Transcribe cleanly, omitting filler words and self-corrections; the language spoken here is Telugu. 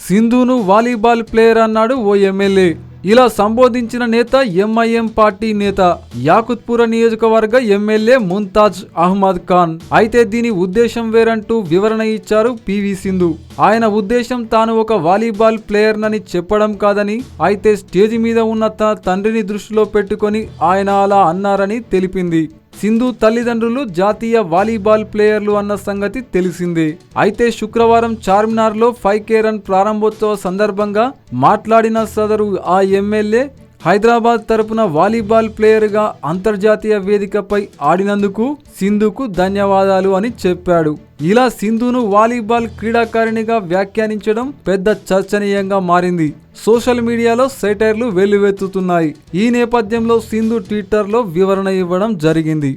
సింధును వాలీబాల్ ప్లేయర్ అన్నాడు ఓ ఎమ్మెల్యే. ఇలా సంబోధించిన నేత ఎంఐఎం పార్టీ నేత యాకుత్పుర నియోజకవర్గ ఎమ్మెల్యే ముంతాజ్ అహ్మద్ ఖాన్. అయితే దీని ఉద్దేశం వేరంటూ వివరణ ఇచ్చారు పివి సింధు. ఆయన ఉద్దేశం తాను ఒక వాలీబాల్ ప్లేయర్ నని చెప్పడం కాదని, అయితే స్టేజ్ మీద ఉన్న తన తండ్రిని దృష్టిలో పెట్టుకొని ఆయన అలా అన్నారని తెలిపింది. సింధు తల్లిదండ్రులు జాతీయ వాలీబాల్ ప్లేయర్లు అన్న సంగతి తెలిసిందే. అయితే శుక్రవారం చార్మినార్లో 5K రన్ ప్రారంభోత్సవ సందర్భంగా మాట్లాడిన సదరు ఆ ఎమ్మెల్యే హైదరాబాద్ తరపున వాలీబాల్ ప్లేయర్గా అంతర్జాతీయ వేదికపై ఆడినందుకు సింధుకు ధన్యవాదాలు అని చెప్పాడు. ఇలా సింధును వాలీబాల్ క్రీడాకారిణిగా వ్యాఖ్యానించడం పెద్ద చర్చనీయంగా మారింది. సోషల్ మీడియాలో సెటైర్లు వెల్లువెత్తుతున్నాయి. ఈ నేపథ్యంలో సింధు ట్విట్టర్లో వివరణ ఇవ్వడం జరిగింది.